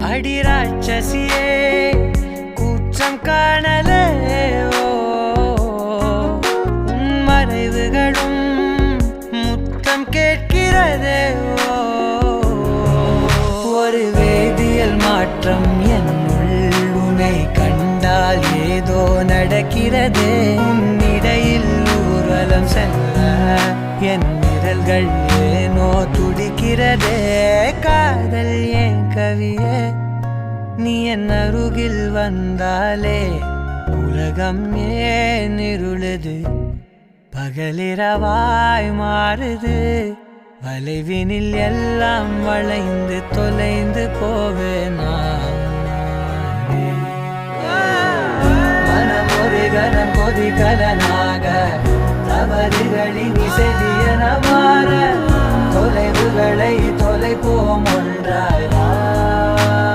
அடி ராட்சசியே கூச்சம் காணலே உன் மறைவுகளும் முத்தம் கேட்கிறதே ஒரு வேதியியல் மாற்றம் என்னுள் உன்னை கண்டால் ஏதோ நடக்கிறதே இடையில் ஊர்வலம் செல்ல என் விரல்கள் ஏனோ துடிக்கிறதே காதல் ஏன் கவியே நீ என் அருகில் வந்தாலே உலகம் ஏன் இருளுது பகலிரவாய் மாறுது வளைவினில் எல்லாம் வளைந்து தொலைந்து போவேனா மனம் ஒரு கணம் கொதிகலனாக தவறுகளின் இசையன மாற தொலைவுகளை தொலைப்போம் ஒன்றாய்